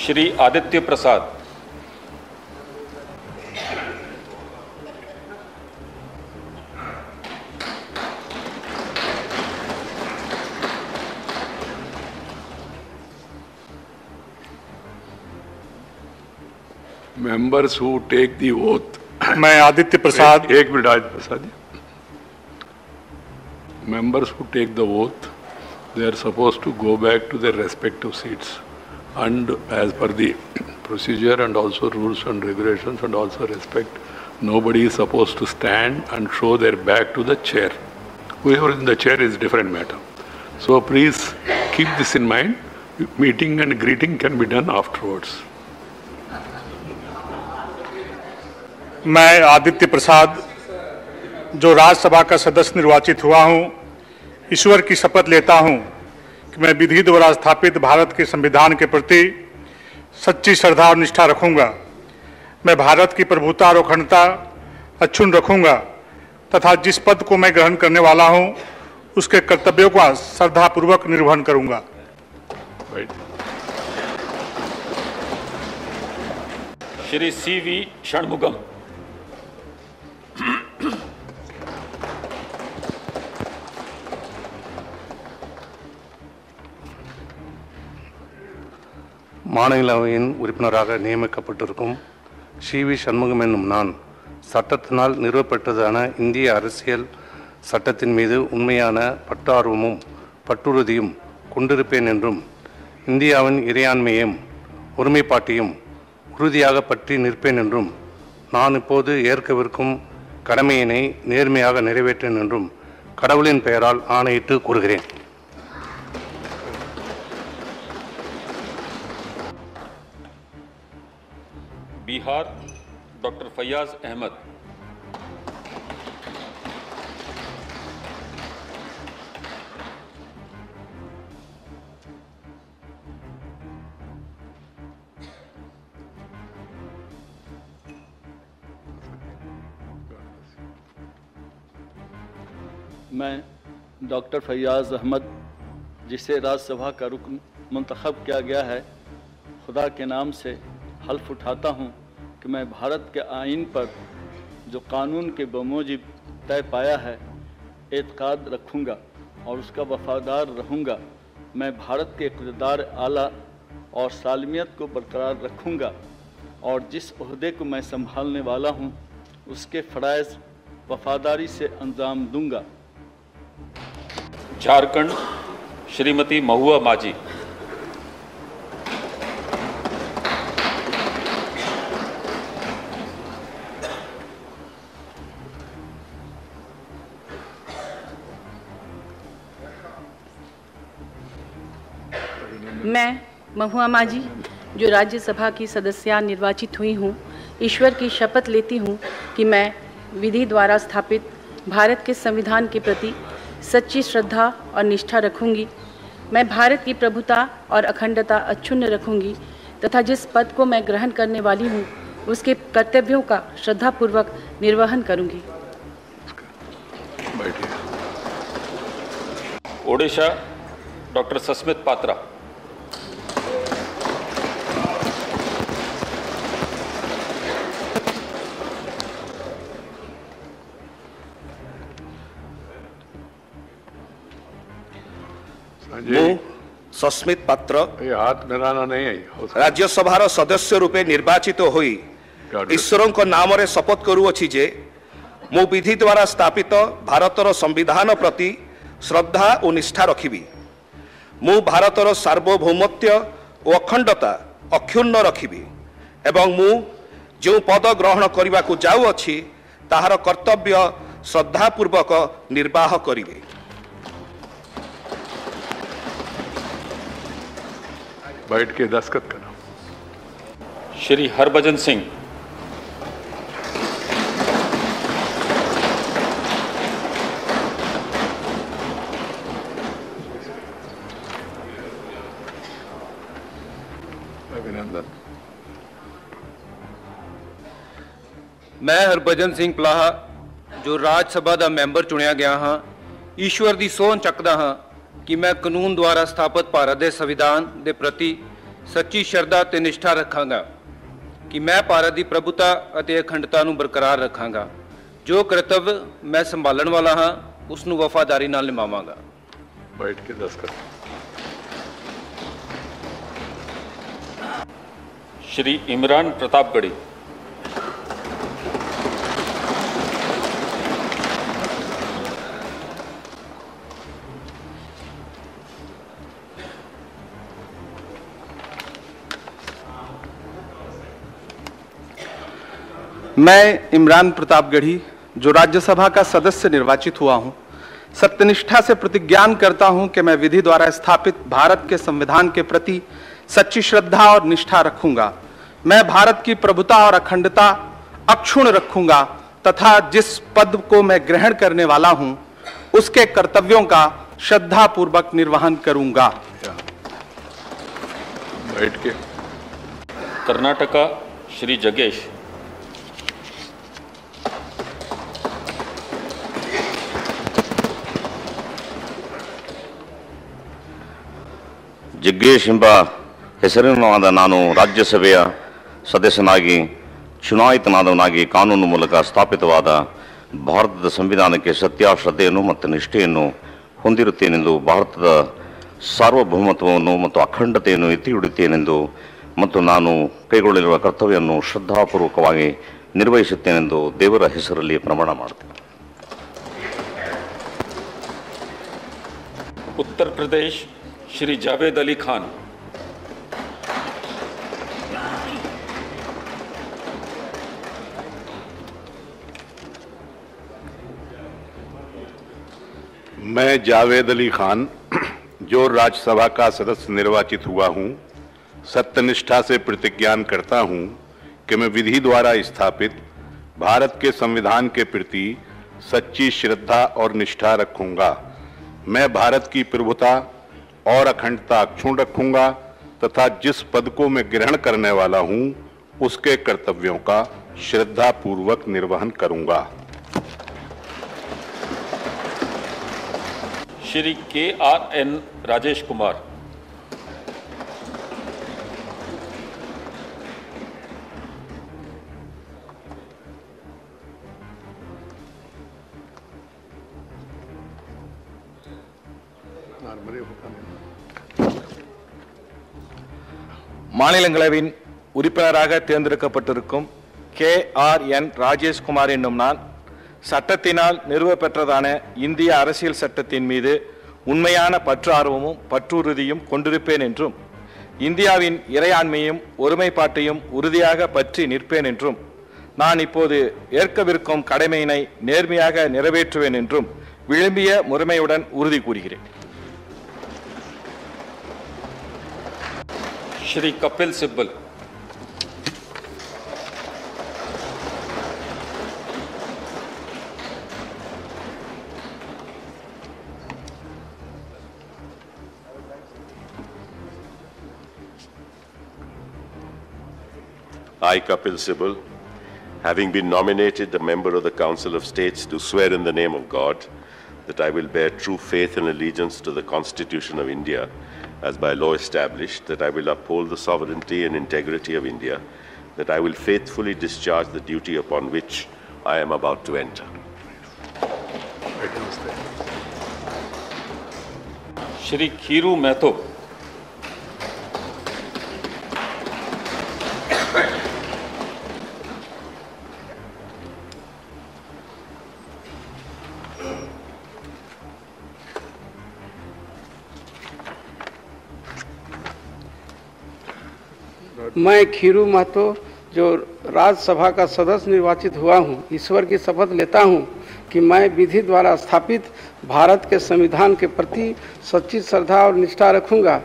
Shri Aditya Prasad. Members who take the oath. मैं आदित्य प्रसाद। एक minute Aditya Prasad ji. Members who take the oath, they are supposed to go back to their respective seats, and as per the procedure and also rules and regulations and also respect, nobody is supposed to stand and show their back to the chair. Whoever is in the chair is a different matter. So please keep this in mind. Meeting and greeting can be done afterwards. मैं आदित्य प्रसाद, जो राज्यसभा का सदस्य निर्वाचित हुआ हूं, ईश्वर की शपथ लेता हूं कि मैं विधि द्वारा स्थापित भारत के संविधान के प्रति सच्ची श्रद्धा और निष्ठा रखूंगा। मैं भारत की प्रभुता और अखंडता अक्षुण्ण रखूंगा तथा जिस पद को मैं ग्रहण करने वाला हूं, उसके कर्तव्यों का श्रद्धापूर्वक निर्वहन करूंगा। श्री सी.वी. षणमुगम। மாநிலவையின் உறுப்பினராக நியமிக்கப்பட்டிருக்கும் சி.வி. சண்முகம் என்னும் நான் சட்டத்தினால் நிறுவப்பட்டதான இந்திய அரசியல் சட்டத்தின் மீது உண்மையான பற்றார்வமும் பற்றுறுதியும் கொண்டிருப்பேன் என்றும் இந்தியாவின் இறையாண்மையையும் ஒருமைப்பாட்டையும் உறுதியாக பற்றி நிற்பேன் என்றும் நான் இப்போது ஏற்கவிருக்கும் கடமையினை நேர்மையாக நிறைவேற்றேன் என்றும் கடவுளின் பெயரால் ஆணையிட்டு கூறுகிறேன்। बिहार डॉक्टर फैयाज अहमद। मैं डॉक्टर फैयाज अहमद, जिसे राज्यसभा का रुकन मुंतखब किया गया है, खुदा के नाम से हल्फ उठाता हूँ कि मैं भारत के आईन पर जो कानून के बमूजिब तय पाया है एतकाद रखूँगा और उसका वफादार रहूँगा। मैं भारत के इक़्तिदार आला और सालमियत को बरकरार रखूँगा और जिस ओहदे को मैं संभालने वाला हूँ उसके फ़राइज़ वफादारी से अंजाम दूँगा। झारखंड श्रीमती महुआ माझी। मैं महुआ माझी, जो राज्यसभा की सदस्य निर्वाचित हुई हूँ, ईश्वर की शपथ लेती हूँ कि मैं विधि द्वारा स्थापित भारत के संविधान के प्रति सच्ची श्रद्धा और निष्ठा रखूंगी। मैं भारत की प्रभुता और अखंडता अक्षुण्ण रखूंगी तथा जिस पद को मैं ग्रहण करने वाली हूँ उसके कर्तव्यों का श्रद्धापूर्वक निर्वहन करूंगी। ओडिशा डॉक्टर सस्मित पात्रा। सस्मित पात्र हाथ मिलाना नहीं है। राज्यसभार सदस्य रूपे निर्वाचित होई ईश्वर को नाम रे शपथ करूअछि जे मु विधि द्वारा स्थापित भारतर संविधान प्रति श्रद्धा और निष्ठा रखिबी। मु भारतर सार्वभौमत्व और अखंडता अक्षुण्ण रखिबी एवं मु जो पद ग्रहण करने को जाऊँगी ताहार कर्तव्य श्रद्धापूर्वक निर्वाह करिबे। बैठ के दस्तखत करो। श्री हरभजन सिंह। अभिनंदन। मैं हरभजन सिंह पलाहा, जो राज्यसभा का मैंबर चुनिया गया हाँ, ईश्वर की सौं चकदा हाँ कि मैं कानून द्वारा स्थापित भारत के संविधान के प्रति सच्ची श्रद्धा ते निष्ठा रखांगा कि मैं भारत की प्रभुता ਅਤੇ ਅਖੰਡਤਾ ਨੂੰ ਬਰਕਰਾਰ ਰੱਖਾਂਗਾ। जो कर्तव्य मैं संभालने वाला हाँ उसनों वफादारी नाल निभावांगा। बैठ के दस्तखत। श्री इमरान प्रतापगढ़ी। मैं इमरान प्रतापगढ़ी जो राज्यसभा का सदस्य निर्वाचित हुआ हूं, सत्यनिष्ठा से प्रतिज्ञान करता हूं कि मैं विधि द्वारा स्थापित भारत के संविधान के प्रति सच्ची श्रद्धा और निष्ठा रखूंगा। मैं भारत की प्रभुता और अखंडता अक्षुण्ण रखूंगा तथा जिस पद को मैं ग्रहण करने वाला हूं उसके कर्तव्यों का श्रद्धापूर्वक निर्वहन करूंगा। बैठ के। कर्नाटका श्री जगेश। ಜಗ್ಗೇಶ್ ಎಂಬ ಹೆಸರಿನವಾದ ನಾನು ರಾಜ್ಯಸಭೆಯ ಸದಸ್ಯನಾಗಿ ಚುನಾಯಿತನಾದವನಾಗಿ ಕಾನೂನು ಮೂಲಕ ಸ್ಥಾಪಿತವಾದ ಭಾರತದ ಸಂವಿಧಾನಕ್ಕೆ ಸತ್ಯ ಶ್ರದ್ಧೆಯನ್ನು ಮತ್ತು ನಿಷ್ಠೆಯನ್ನು ಹೊಂದಿರುತ್ತೇನೆಂದು, ಭಾರತದ ಸಾರ್ವಭೌಮತ್ವವನ್ನು ಮತ್ತು ಅಖಂಡತೆಯನ್ನು ಎತ್ತಿ ಹಿಡಿಯುತ್ತೇನೆಂದು ಮತ್ತು ನಾನು ಕೈಗೊಳ್ಳಲಿರುವ ಕರ್ತವ್ಯವನ್ನು ಶ್ರದ್ಧಾಪೂರ್ವಕವಾಗಿ ನಿರ್ವಹಿಸುತ್ತೇನೆಂದು ದೇವರ ಹೆಸರಲ್ಲಿ ಪ್ರಮಾಣ ಮಾಡುತ್ತೇನೆ। उत्तर प्रदेश श्री जावेद अली खान। मैं जावेद अली खान जो राज्यसभा का सदस्य निर्वाचित हुआ हूं, सत्यनिष्ठा से प्रतिज्ञान करता हूं कि मैं विधि द्वारा स्थापित भारत के संविधान के प्रति सच्ची श्रद्धा और निष्ठा रखूंगा। मैं भारत की प्रभुता और अखंडता अक्षुण्ण रखूंगा तथा जिस पद को मैं ग्रहण करने वाला हूं उसके कर्तव्यों का श्रद्धापूर्वक निर्वहन करूंगा। श्री KRN राजेश कुमार। மாநிலங்களவையின் உறுப்பினராக தேர்ந்தெடுக்கப்பட்டிருக்கும் KRN ராஜேஷ்குமார் என்னும் நான் சட்டத்தினால் நிறுவப்பெற்றதான இந்திய அரசியல் சட்டத்தின் மீது உண்மையான பற்றார்வமும் பற்றுறுதியும் கொண்டிருப்பேன் என்றும், இந்தியாவின் இறையாண்மையும் ஒருமைப்பாட்டையும் உறுதியாக பற்றி நிற்பேன் என்றும், நான் இப்போது ஏற்கவிருக்கும் கடமையினை நேர்மையாக நிறைவேற்றுவேன் என்றும் விளம்பிய முறைமையுடன் உறுதி கூறுகிறேன்। Shri Kapil Sibal. I, Kapil Sibal, having been nominated a member of the Council of States, do swear in the name of God that I will bear true faith and allegiance to the Constitution of India as by law established, that I will uphold the sovereignty and integrity of India, that I will faithfully discharge the duty upon which I am about to enter. Shri खीरू Mahato. मैं खीरू महतो जो राज्यसभा का सदस्य निर्वाचित हुआ हूँ, ईश्वर की शपथ लेता हूँ कि मैं विधि द्वारा स्थापित भारत के संविधान के प्रति सच्ची श्रद्धा और निष्ठा रखूंगा।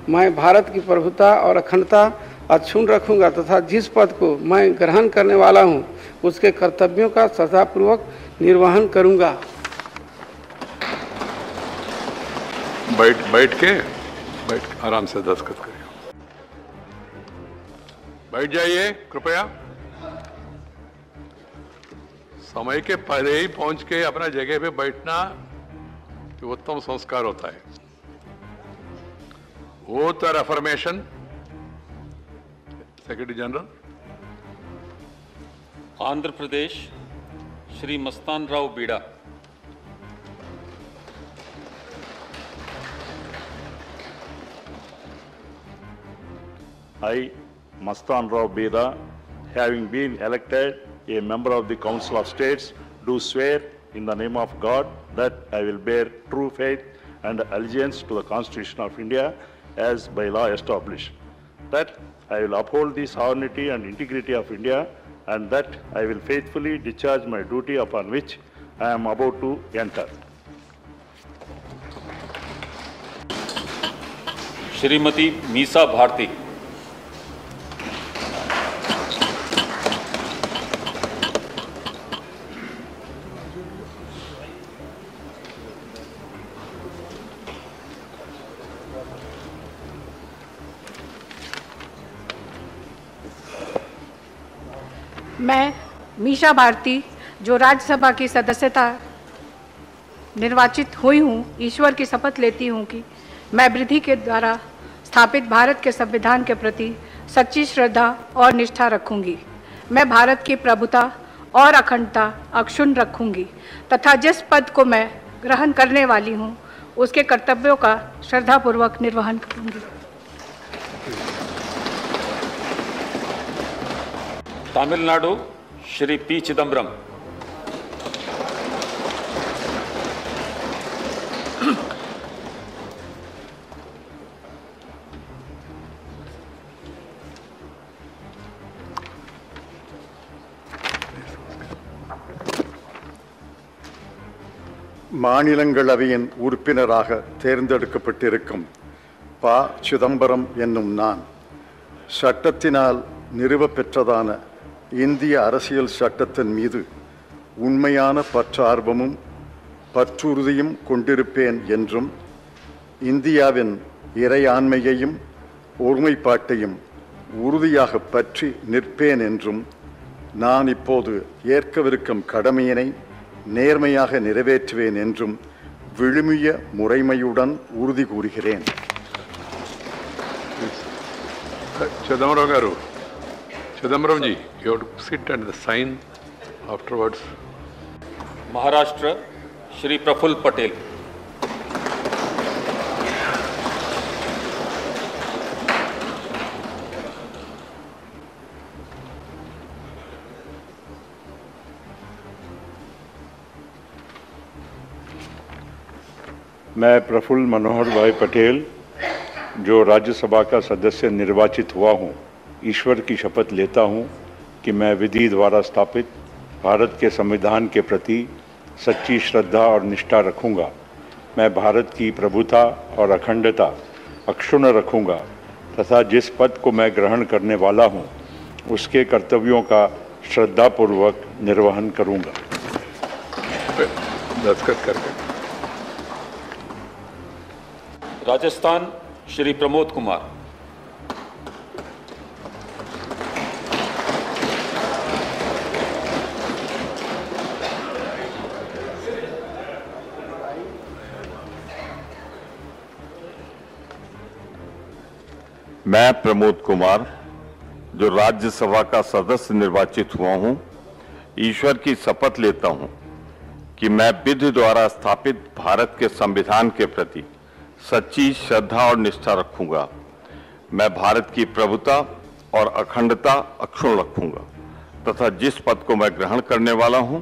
मैं भारत की प्रभुता और अखंडता अक्षुण्ण रखूंगा तथा जिस पद को मैं ग्रहण करने वाला हूँ उसके कर्तव्यों का श्रद्धापूर्वक निर्वहन करूंगा। बैठ आराम से दस्तखत करिए। बैठ जाइए कृपया। समय के पहले ही पहुंच के अपना जगह पे बैठना तो उत्तम संस्कार होता है। ओथ और affirmation Secretary General. Andhra Pradesh Shri Mastan Rao बीड़ा। I, Mastan Rao Beda, having been elected a member of the Council of States, do swear in the name of God that I will bear true faith and allegiance to the Constitution of India as by law established, that I will uphold the sovereignty and integrity of India, and that I will faithfully discharge my duty upon which I am about to enter. Shrimati Misa Bharti. मैं मीसा भारती, जो राज्यसभा की सदस्यता निर्वाचित हुई हूँ, ईश्वर की शपथ लेती हूँ कि मैं विधि के द्वारा स्थापित भारत के संविधान के प्रति सच्ची श्रद्धा और निष्ठा रखूंगी। मैं भारत की प्रभुता और अखंडता अक्षुण्ण रखूंगी तथा जिस पद को मैं ग्रहण करने वाली हूँ उसके कर्तव्यों का श्रद्धापूर्वक निर्वहन करूंगी। तमिलनाडु श्री पी चिदम्बरम। மாநிலங்களவையின் உறுப்பினராக தேர்ந்தெடுக்கப்பட்டிருக்கும் ப. சிதம்பரம் என்னும் நான் சட்டத்தினால் நிறுவப்பெற்றதான இந்திய அரசியல் சட்டத்தின் மீது உண்மையான பற்றார்வமும் பற்றுறுதியும் கொண்டிருப்பேன் என்றும் இந்தியாவின் இறையாண்மையையும் ஒருமைப்பாட்டையும் உறுதியாக பற்றி நிற்பேன் என்றும் நான் இப்போது ஏற்கவிருக்கும் கடமையினை நேர்மையாக நிறைவேற்றுவேன் என்றும் விழுமிய முறைமையுடன் உறுதி கூறுகிறேன். Chidambaram garu. Chidambaram ji, you have to sit and sign afterwards. Maharashtra Shri Praful Patel. मैं प्रफुल्ल मनोहर भाई पटेल, जो राज्यसभा का सदस्य निर्वाचित हुआ हूँ, ईश्वर की शपथ लेता हूँ कि मैं विधि द्वारा स्थापित भारत के संविधान के प्रति सच्ची श्रद्धा और निष्ठा रखूँगा। मैं भारत की प्रभुता और अखंडता अक्षुण्ण रखूँगा तथा जिस पद को मैं ग्रहण करने वाला हूँ उसके कर्तव्यों का श्रद्धापूर्वक निर्वहन करूँगा। दस्तखत करके। राजस्थान श्री प्रमोद कुमार। मैं प्रमोद कुमार, जो राज्यसभा का सदस्य निर्वाचित हुआ हूं, ईश्वर की शपथ लेता हूं कि मैं विधि द्वारा स्थापित भारत के संविधान के प्रति सच्ची श्रद्धा और निष्ठा रखूंगा। मैं भारत की प्रभुता और अखंडता अक्षुण्ण रखूंगा तथा जिस पद को मैं ग्रहण करने वाला हूं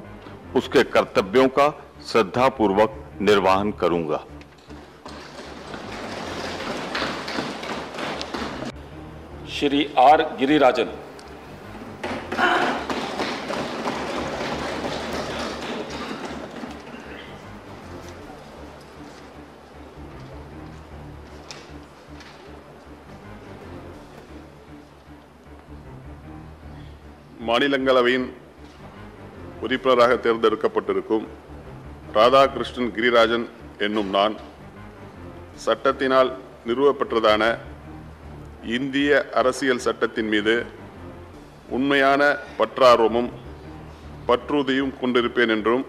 उसके कर्तव्यों का श्रद्धापूर्वक निर्वहन करूंगा। श्री आर गिरिराजन। மாநிலங்களவையின் உறுப்பினராக தேர்ந்தெடுக்கப்பட்டிருக்கும் ராதாகிருஷ்ணன் கிரிராஜன் என்னும் நான் சட்டத்தினால் நிறுவப்பெற்றதான இந்திய அரசியல் சட்டத்தின் மீது உண்மையான பற்றார்வமும் பற்றுறுதியும் கொண்டிருப்பேன் என்றும்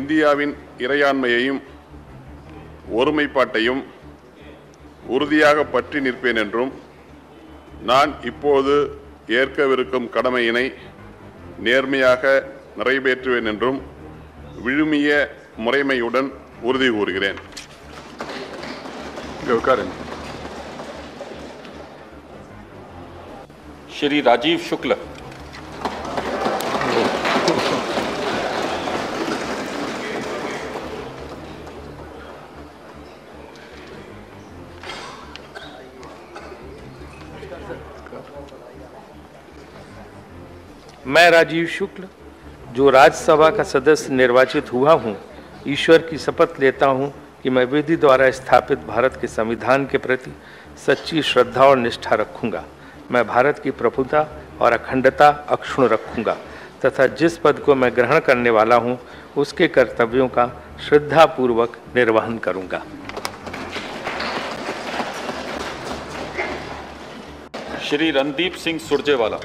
இந்தியாவின் இறையாண்மையையும் ஒருமைப்பாட்டையும் உறுதியாக பற்றி நிற்பேன் என்றும் நான் இப்போது ஏற்கவிருக்கும் கடமையினை நேர்மையாக நிறைவேற்றுவேன் என்றும் விழுமிய முறைமையுடன் உறுதி கூறுகிறேன். श्री राजीव शुक्ल। मैं राजीव शुक्ल, जो राज्यसभा का सदस्य निर्वाचित हुआ हूँ, ईश्वर की शपथ लेता हूँ कि मैं विधि द्वारा स्थापित भारत के संविधान के प्रति सच्ची श्रद्धा और निष्ठा रखूँगा। मैं भारत की प्रभुता और अखंडता अक्षुण्ण रखूँगा तथा जिस पद को मैं ग्रहण करने वाला हूँ उसके कर्तव्यों का श्रद्धापूर्वक निर्वहन करूँगा। श्री रणदीप सिंह सुरजेवाला।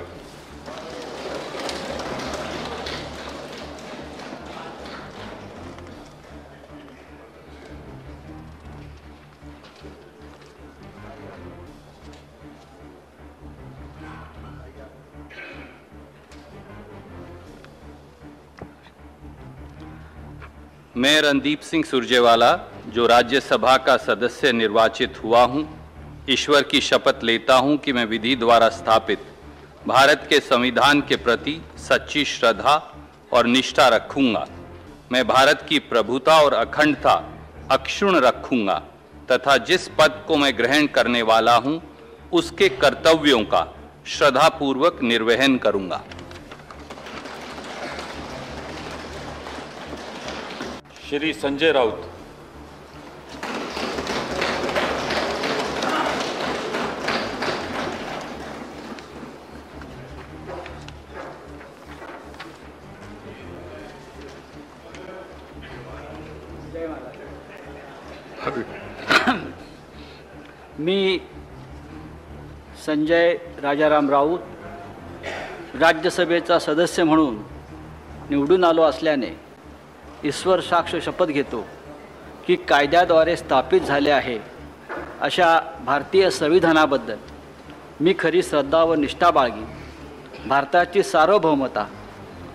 मैं रणदीप सिंह सुरजेवाला, जो राज्यसभा का सदस्य निर्वाचित हुआ हूं, ईश्वर की शपथ लेता हूं कि मैं विधि द्वारा स्थापित भारत के संविधान के प्रति सच्ची श्रद्धा और निष्ठा रखूंगा। मैं भारत की प्रभुता और अखंडता अक्षुण्ण रखूंगा तथा जिस पद को मैं ग्रहण करने वाला हूं उसके कर्तव्यों का श्रद्धापूर्वक निर्वहन करूंगा। श्री संजय राउत। मी संजय राजाराम राऊत राज्यसभेचा सदस्य म्हणून निवडून आलो असल्याने ईश्वर साक्ष शपथ घेतो की कायद्याद्वारे स्थापित झाले आहे अशा भारतीय संविधानाबद्दल मी खरी श्रद्धा व निष्ठा बाळगी भारताची सार्वभौमता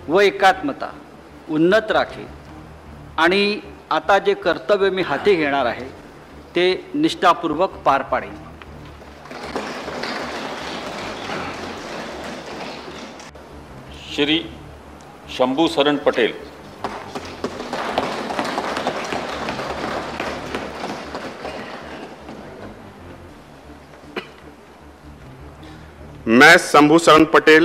व एकात्मता उन्नत राखी आणि आता जे कर्तव्य मी हाती घेणार आहे ते निष्ठापूर्वक पार पाडेन। श्री शंभू शरण पटेल। मैं शंभू शरण पटेल,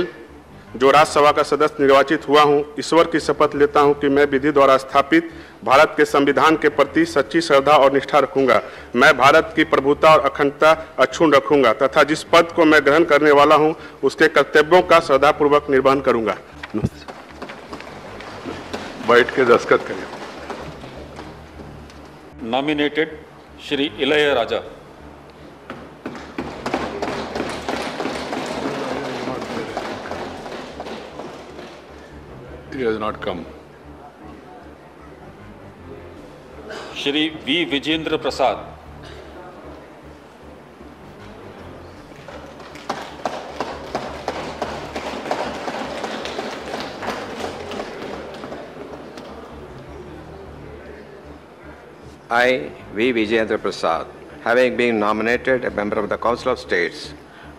जो राज्यसभा का सदस्य निर्वाचित हुआ हूं, ईश्वर की शपथ लेता हूं कि मैं विधि द्वारा स्थापित भारत के संविधान के प्रति सच्ची श्रद्धा और निष्ठा रखूंगा। मैं भारत की प्रभुता और अखंडता अक्षुण्ण रखूंगा तथा जिस पद को मैं ग्रहण करने वाला हूं उसके कर्तव्यों का श्रद्धापूर्वक निर्वहन करूंगा। बैठ के दस्तखत करें। Nominated Shri Ilaiyaraaja. He has not come. Shri V Vijayendra Prasad. I, V. Vijayendra Prasad, having been nominated a member of the Council of States,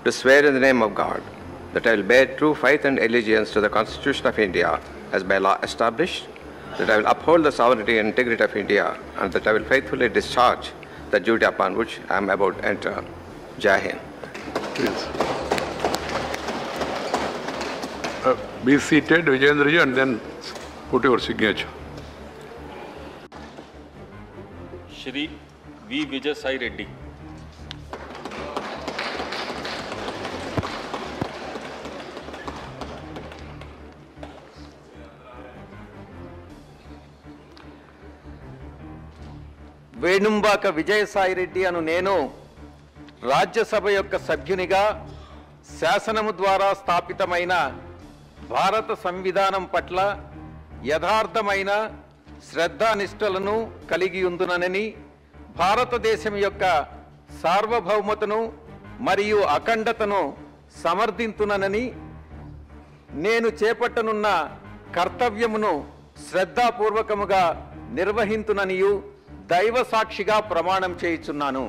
do swear in the name of God that I will bear true faith and allegiance to the Constitution of India as by law established, that I will uphold the sovereignty and integrity of India, and that I will faithfully discharge the duty upon which I am about to enter. Jai Hind. Please. Be seated, Vijendraji, and then put your signature. Shri V Vijay Sai Reddy. Venumbaka Vijayasai Reddy అను నేను రాజ్యసభ యొక్క సభ్యునిగా శాసనము ద్వారా స్థాపితమైన భారత సంవిధానం పట్ల యథార్థమైన శ్రద్ధానిష్టలను కలిగి ఉందునని, భారతదేశం యొక్క సార్వభౌమతను మరియు అఖండతను సమర్థింతునని నేను చేపట్టనున్న కర్తవ్యమును శ్రద్ధాపూర్వకముగా నిర్వహింతుననియు దైవ సాక్షిగా ప్రమాణం చేయుచున్నాను.